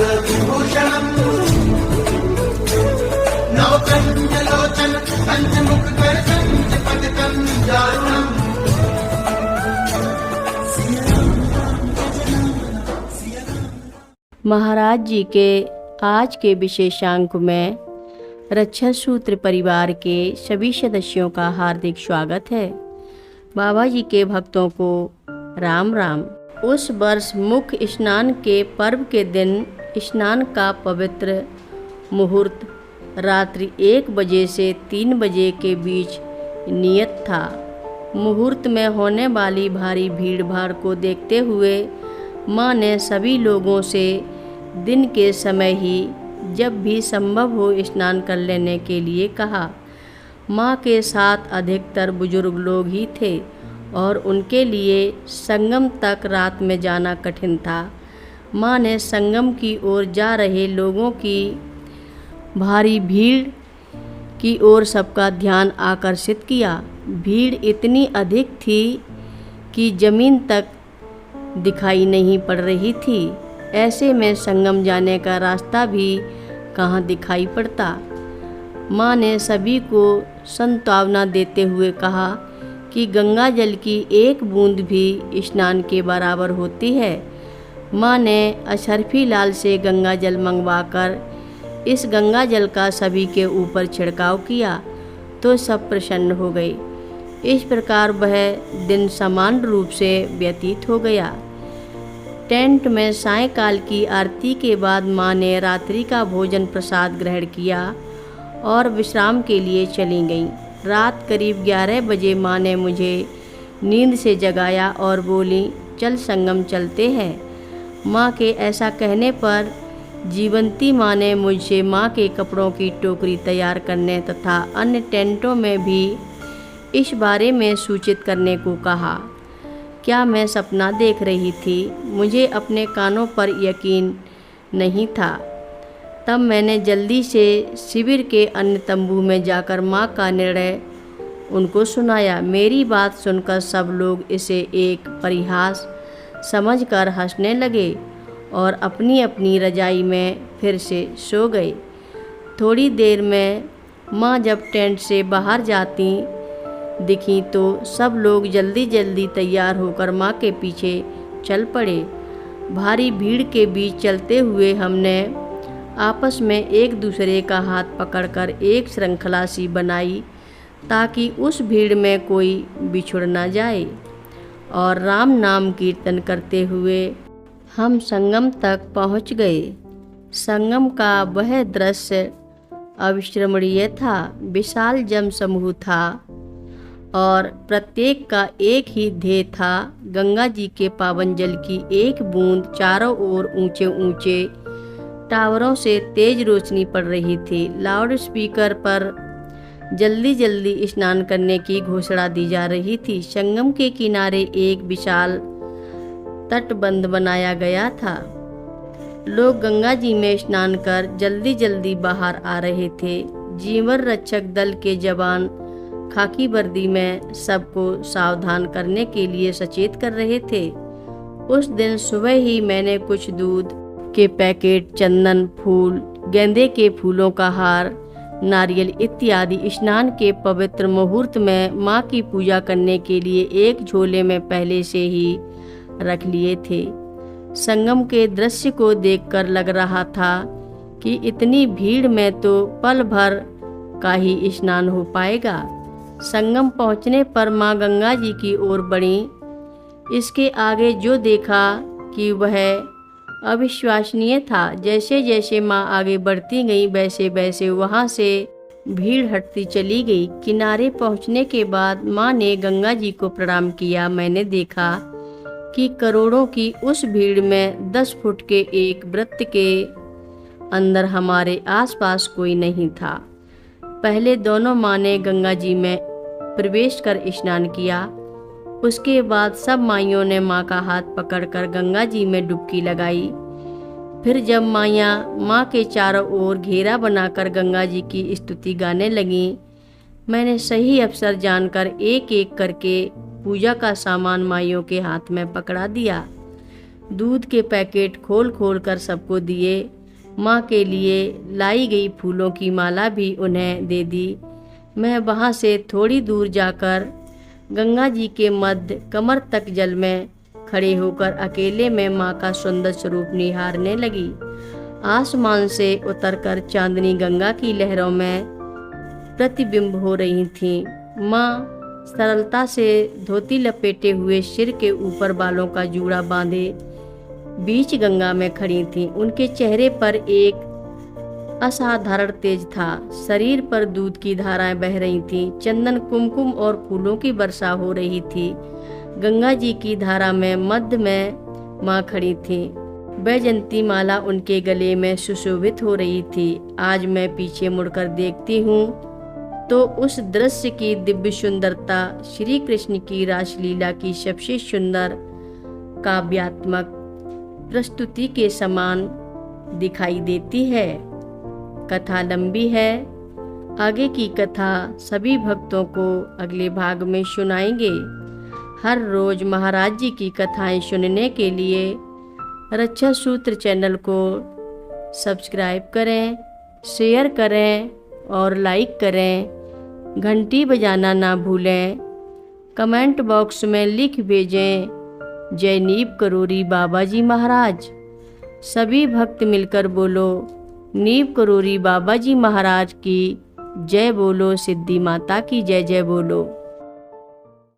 नागविभूषणम् नवकन्यलोचन पञ्चमुखगर्जन् पतितं दारुणम्। महाराज जी के आज के विशेषांक में रक्षा सूत्र परिवार के सभी सदस्यों का हार्दिक स्वागत है। बाबा जी के भक्तों को राम राम। उस वर्ष मुख्य स्नान के पर्व के दिन स्नान का पवित्र मुहूर्त रात्रि 1 बजे से 3 बजे के बीच नियत था। मुहूर्त में होने वाली भारी भीड़ भाड़ को देखते हुए माँ ने सभी लोगों से दिन के समय ही जब भी संभव हो स्नान कर लेने के लिए कहा। माँ के साथ अधिकतर बुजुर्ग लोग ही थे और उनके लिए संगम तक रात में जाना कठिन था। माँ ने संगम की ओर जा रहे लोगों की भारी भीड़ की ओर सबका ध्यान आकर्षित किया। भीड़ इतनी अधिक थी कि जमीन तक दिखाई नहीं पड़ रही थी। ऐसे में संगम जाने का रास्ता भी कहाँ दिखाई पड़ता। माँ ने सभी को सांत्वना देते हुए कहा कि गंगा जल की एक बूंद भी स्नान के बराबर होती है। माँ ने अशरफी लाल से गंगा जल मंगवाकर इस गंगा जल का सभी के ऊपर छिड़काव किया तो सब प्रसन्न हो गए। इस प्रकार वह दिन समान रूप से व्यतीत हो गया। टेंट में सायंकाल की आरती के बाद माँ ने रात्रि का भोजन प्रसाद ग्रहण किया और विश्राम के लिए चली गईं। रात करीब 11 बजे माँ ने मुझे नींद से जगाया और बोली, चल संगम चलते हैं। माँ के ऐसा कहने पर जीवंती माँ ने मुझसे माँ के कपड़ों की टोकरी तैयार करने तथा अन्य टेंटों में भी इस बारे में सूचित करने को कहा। क्या मैं सपना देख रही थी? मुझे अपने कानों पर यकीन नहीं था। तब मैंने जल्दी से शिविर के अन्य तंबू में जाकर माँ का निर्णय उनको सुनाया। मेरी बात सुनकर सब लोग इसे एक परिहास समझकर हंसने लगे और अपनी अपनी रजाई में फिर से सो गए। थोड़ी देर में माँ जब टेंट से बाहर जाती दिखी तो सब लोग जल्दी जल्दी तैयार होकर माँ के पीछे चल पड़े। भारी भीड़ के बीच चलते हुए हमने आपस में एक दूसरे का हाथ पकड़कर एक श्रृंखला सी बनाई ताकि उस भीड़ में कोई बिछुड़ न जाए और राम नाम कीर्तन करते हुए हम संगम तक पहुँच गए। संगम का वह दृश्य अविस्मरणीय था। विशाल जन समूह था और प्रत्येक का एक ही ध्येय था। गंगा जी के पावन जल की एक बूंद चारों ओर ऊंचे ऊंचे टावरों से तेज रोशनी पड़ रही थी। लाउड स्पीकर पर जल्दी जल्दी स्नान करने की घोषणा दी जा रही थी। संगम के किनारे एक विशाल तटबंध बनाया गया था। लोग गंगा जी में स्नान कर जल्दी जल्दी बाहर आ रहे थे। जीवन रक्षक दल के जवान खाकी वर्दी में सबको सावधान करने के लिए सचेत कर रहे थे। उस दिन सुबह ही मैंने कुछ दूध के पैकेट, चंदन, फूल, गेंदे के फूलों का हार, नारियल इत्यादि स्नान के पवित्र मुहूर्त में माँ की पूजा करने के लिए एक झोले में पहले से ही रख लिए थे। संगम के दृश्य को देखकर लग रहा था कि इतनी भीड़ में तो पल भर का ही स्नान हो पाएगा। संगम पहुंचने पर माँ गंगा जी की ओर बढ़ी। इसके आगे जो देखा कि वह अविश्वसनीय था। जैसे जैसे माँ आगे बढ़ती गई वैसे वैसे वहाँ से भीड़ हटती चली गई। किनारे पहुँचने के बाद माँ ने गंगा जी को प्रणाम किया। मैंने देखा कि करोड़ों की उस भीड़ में 10 फुट के एक वृत्त के अंदर हमारे आसपास कोई नहीं था। पहले दोनों माँ ने गंगा जी में प्रवेश कर स्नान किया। उसके बाद सब माइयों ने माँ का हाथ पकड़कर गंगा जी में डुबकी लगाई। फिर जब माइयाँ माँ के चारों ओर घेरा बनाकर गंगा जी की स्तुति गाने लगीं, मैंने सही अवसर जानकर एक एक करके पूजा का सामान माइयों के हाथ में पकड़ा दिया। दूध के पैकेट खोल खोल कर सबको दिए। माँ के लिए लाई गई फूलों की माला भी उन्हें दे दी। मैं वहाँ से थोड़ी दूर जाकर गंगा जी के मध्य कमर तक जल में खड़े होकर अकेले में माँ का सुंदर स्वरूप निहारने लगी। आसमान से उतरकर चांदनी गंगा की लहरों में प्रतिबिंब हो रही थी। माँ सरलता से धोती लपेटे हुए सिर के ऊपर बालों का जूड़ा बांधे बीच गंगा में खड़ी थीं। उनके चेहरे पर एक असाधारण तेज था। शरीर पर दूध की धाराएं बह रही थीं। चंदन, कुमकुम और फूलों की वर्षा हो रही थी। गंगा जी की धारा में मध्य में माँ खड़ी थीं। वैजयंती माला उनके गले में सुशोभित हो रही थी। आज मैं पीछे मुड़कर देखती हूँ तो उस दृश्य की दिव्य सुंदरता श्री कृष्ण की रासलीला की सबसे सुंदर काव्यात्मक प्रस्तुति के समान दिखाई देती है। कथा लंबी है। आगे की कथा सभी भक्तों को अगले भाग में सुनाएंगे। हर रोज महाराज जी की कथाएं सुनने के लिए रक्षा सूत्र चैनल को सब्सक्राइब करें, शेयर करें और लाइक करें। घंटी बजाना ना भूलें। कमेंट बॉक्स में लिख भेजें जय नीव करोरी बाबा जी महाराज। सभी भक्त मिलकर बोलो नीव करोरी बाबा जी महाराज की जय बोलो, सिद्धि माता की जय जय बोलो।